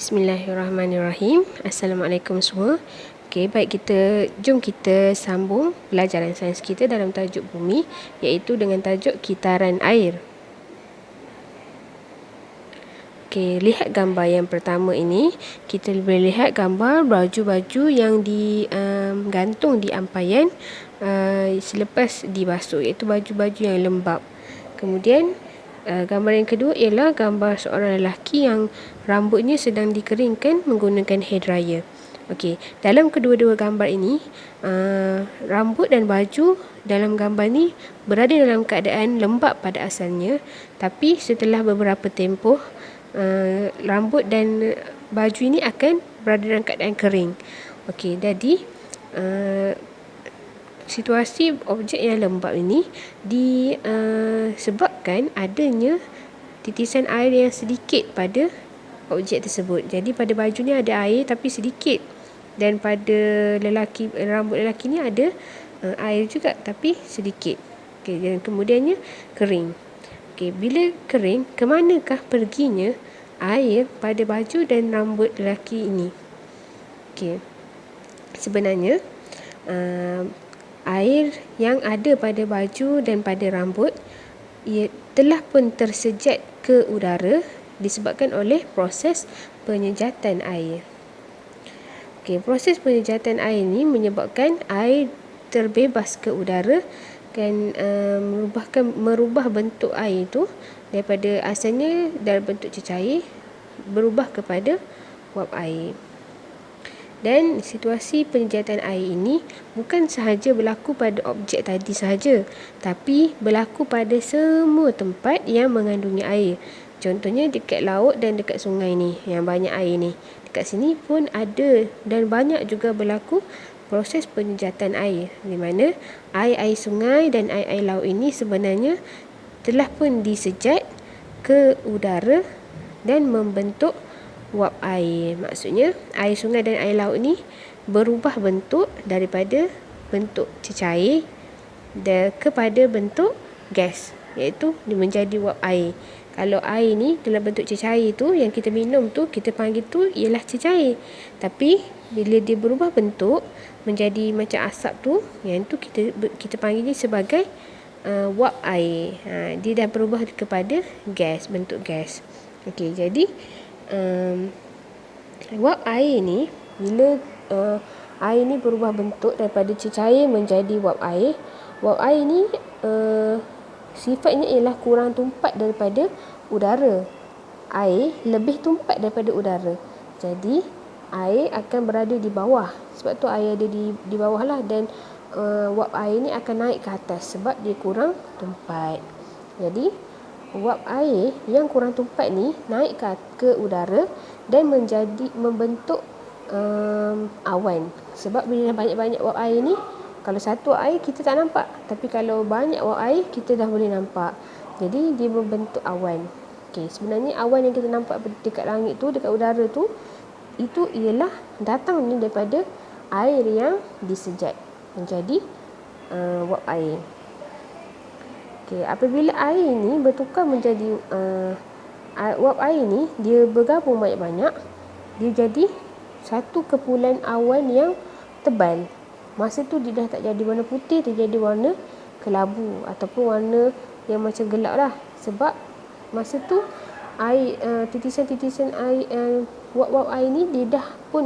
Bismillahirrahmanirrahim. Assalamualaikum semua. Okey, baik, jom kita sambung pelajaran sains kita dalam tajuk bumi, iaitu dengan tajuk kitaran air. Okey, lihat gambar yang pertama ini. Kita boleh lihat gambar baju-baju yang digantung di ampaian selepas dibasuh, iaitu baju-baju yang lembap. Kemudian gambar yang kedua ialah gambar seorang lelaki yang rambutnya sedang dikeringkan menggunakan hair dryer. Okey, dalam kedua-dua gambar ini, rambut dan baju dalam gambar ni berada dalam keadaan lembap pada asalnya, tapi setelah beberapa tempoh, rambut dan baju ini akan berada dalam keadaan kering. Okey, jadi situasi objek yang lembap ini disebabkan adanya titisan air yang sedikit pada objek tersebut. Jadi pada baju ni ada air tapi sedikit, dan pada rambut lelaki ni ada air juga tapi sedikit. Okey, dan kemudiannya kering. Okey, bila kering, ke manakah perginya air pada baju dan rambut lelaki ini? Okey, sebenarnya air yang ada pada baju dan pada rambut ia telah pun tersejat ke udara disebabkan oleh proses penyejatan air. Okey, proses penyejatan air ini menyebabkan air terbebas ke udara dan merubah bentuk air itu daripada asalnya dalam bentuk cecair berubah kepada wap air. Dan situasi penyejatan air ini bukan sahaja berlaku pada objek tadi sahaja, tapi berlaku pada semua tempat yang mengandungi air. Contohnya dekat laut dan dekat sungai ni, yang banyak air ni. Dekat sini pun ada dan banyak juga berlaku proses penyejatan air, di mana air-air sungai dan air-air laut ini sebenarnya telah pun disejat ke udara dan membentuk wap air. Maksudnya air sungai dan air laut ni berubah bentuk daripada bentuk cecair kepada bentuk gas, iaitu menjadi wap air. Kalau air ni dalam bentuk cecair tu, yang kita minum tu, kita panggil tu ialah cecair. Tapi bila dia berubah bentuk menjadi macam asap tu, yang tu kita panggil dia sebagai wap air. Dia dah berubah kepada gas, bentuk gas. Okey, jadi wap air ni, bila air ni berubah bentuk daripada cecair menjadi wap air ni sifatnya ialah kurang tumpat daripada udara. Air lebih tumpat daripada udara, jadi air akan berada di bawah. Sebab tu air ada di bawah lah, dan wap air ni akan naik ke atas sebab dia kurang tumpat. Jadi wap air yang kurang tumpat ni naik ke udara dan membentuk awan. Sebab bila banyak-banyak wap air ni, kalau satu air kita tak nampak, tapi kalau banyak wap air kita dah boleh nampak. Jadi dia membentuk awan. Okey, sebenarnya awan yang kita nampak dekat langit tu, dekat udara tu, itu ialah datangnya daripada air yang disejat menjadi wap air. Okey, apabila air ni bertukar menjadi wap air ni, dia bergabung banyak-banyak, dia jadi satu kepulan awan yang tebal. Masa tu dia dah tak jadi warna putih, dia jadi warna kelabu ataupun warna yang macam gelap lah. Sebab masa tu air, titisan-titisan air, wap-wap air ni dia dah pun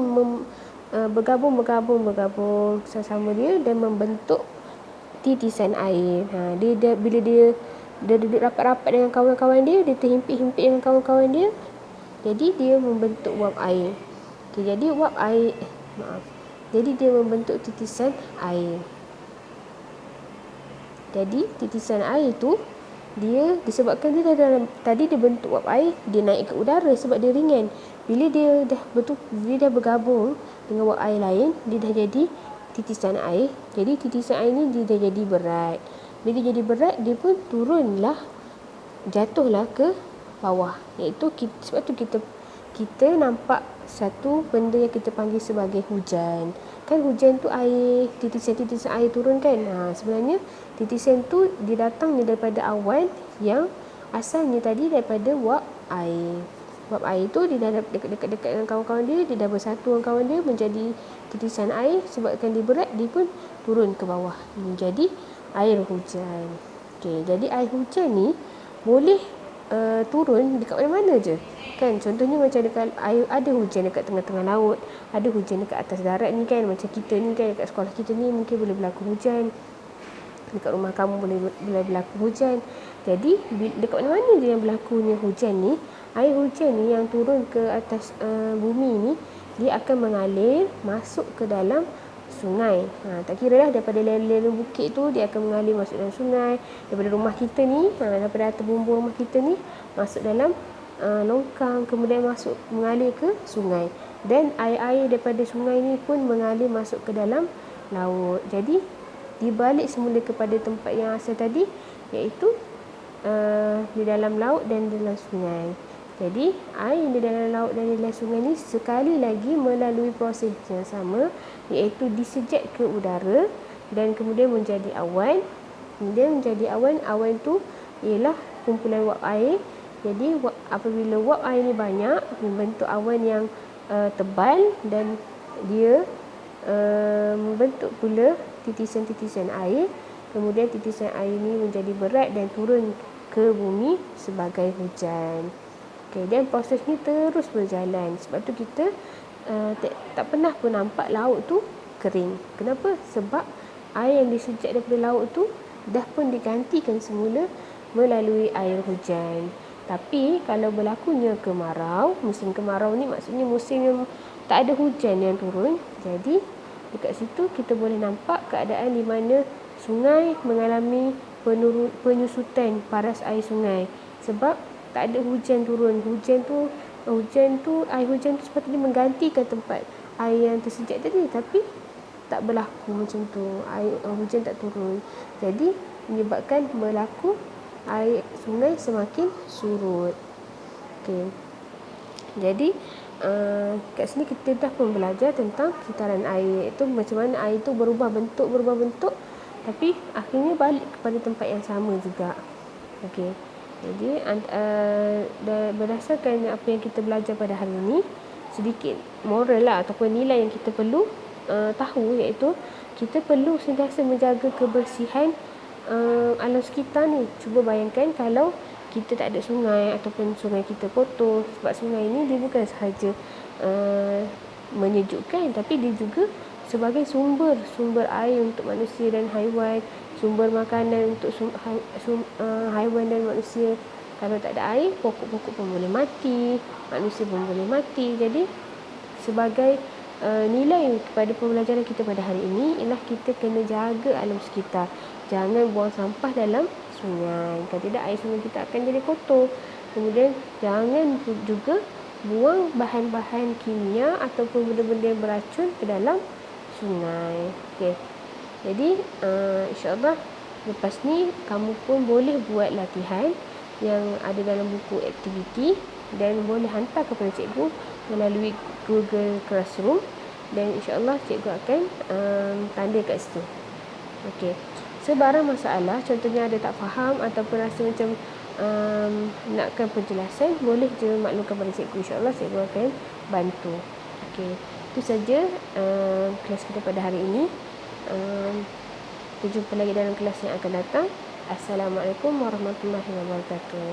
bergabung sama-sama dia dan membentuk titisan air. Bila dia duduk rapat-rapat dengan kawan-kawan dia terhimpit-himpit dengan kawan-kawan dia, jadi dia membentuk wap air. Okay, jadi dia membentuk titisan air. Jadi titisan air tu dia disebabkan dia tadi dia bentuk wap air, dia naik ke udara sebab dia ringan. Bila dia dah bergabung dengan wap air lain, dia dah jadi titisan air. Jadi titisan air ni dia dah jadi berat. Bila dia jadi berat, dia pun jatuhlah ke bawah. Iaitu sebab tu kita nampak satu benda yang kita panggil sebagai hujan. Kan hujan tu air, titisan-titisan air turun kan. Sebenarnya titisan tu dia datang daripada awan yang asalnya tadi daripada wap air. Wap air tu dia dah dekat-dekat dengan kawan-kawan dia dah bersatu dengan kawan dia menjadi titisan air. Sebabkan dia berat, dia pun turun ke bawah menjadi air hujan. Okey, jadi air hujan ni boleh turun dekat mana-mana je. Kan, contohnya macam dekat air, ada hujan dekat tengah-tengah laut, ada hujan dekat atas darat ni kan. Macam kita ni kan, dekat sekolah kita ni mungkin boleh berlaku hujan. Dekat rumah kamu boleh berlaku hujan. Jadi dekat mana-mana je yang berlakunya hujan ni, air hujan ni yang turun ke atas bumi ni, dia akan mengalir masuk ke dalam sungai. Tak kira lah daripada lereng bukit tu, dia akan mengalir masuk dalam sungai. Daripada rumah kita ni, daripada atas bumbung rumah kita ni, masuk dalam longkang, kemudian masuk mengalir ke sungai. Dan air-air daripada sungai ni pun mengalir masuk ke dalam laut. Jadi dibalik semula kepada tempat yang asal tadi, iaitu di dalam laut dan di dalam sungai. Jadi air di dalam laut dan di dalam sungai ni sekali lagi melalui proses yang sama, iaitu disejat ke udara dan kemudian menjadi awan. Kemudian menjadi awan. Awan tu ialah kumpulan wap air. Jadi apabila wap air ni banyak, membentuk awan yang tebal dan dia membentuk pula titisan-titisan air. Kemudian titisan air ni menjadi berat dan turun ke bumi sebagai hujan. Okay, dan proses ni terus berjalan. Sebab tu kita tak pernah pun nampak laut tu kering. Kenapa? Sebab air yang disejat daripada laut tu dah pun digantikan semula melalui air hujan. Tapi kalau berlakunya kemarau, musim kemarau ni maksudnya musim yang tak ada hujan yang turun. Jadi dekat situ kita boleh nampak keadaan di mana sungai mengalami penyusutan paras air sungai. Sebab tak ada hujan turun. Air hujan tu sepatutnya menggantikan tempat air yang tersejat tadi, tapi tak berlaku macam tu. Air hujan tak turun. Jadi menyebabkan berlaku air sungai semakin surut. Okey. Jadi kat sini kita dah pun belajar tentang kitaran air, iaitu macam mana air tu berubah bentuk, tapi akhirnya balik kepada tempat yang sama juga. Okey. Jadi berdasarkan apa yang kita belajar pada hari ini, sedikit moral lah ataupun nilai yang kita perlu tahu, iaitu kita perlu sentiasa menjaga kebersihan alam sekitar ni. Cuba bayangkan kalau kita tak ada sungai ataupun sungai kita kotor. Sebab sungai ni dia bukan sahaja menyejukkan, tapi dia juga sebagai sumber air untuk manusia dan haiwan, sumber makanan untuk haiwan dan manusia. Kalau tak ada air, pokok-pokok pun boleh mati, manusia pun boleh mati. Jadi sebagai nilai kepada pembelajaran kita pada hari ini ialah kita kena jaga alam sekitar. Jangan buang sampah dalam sungai. Kalau tidak, air sungai kita akan jadi kotor. Kemudian jangan juga buang bahan-bahan kimia ataupun benda-benda yang beracun ke dalam sungai. Okey. Jadi insya-Allah lepas ni kamu pun boleh buat latihan yang ada dalam buku aktiviti dan boleh hantar kepada cikgu melalui Google Classroom, dan insya-Allah cikgu akan tanda kat situ. Okey. Sebarang masalah, contohnya ada tak faham ataupun rasa macam nakkan penjelasan, boleh je maklumkan pada cikgu. InsyaAllah cikgu akan bantu. Okey, itu saja kelas kita pada hari ini. Kita jumpa lagi dalam kelas yang akan datang. Assalamualaikum warahmatullahi wabarakatuh.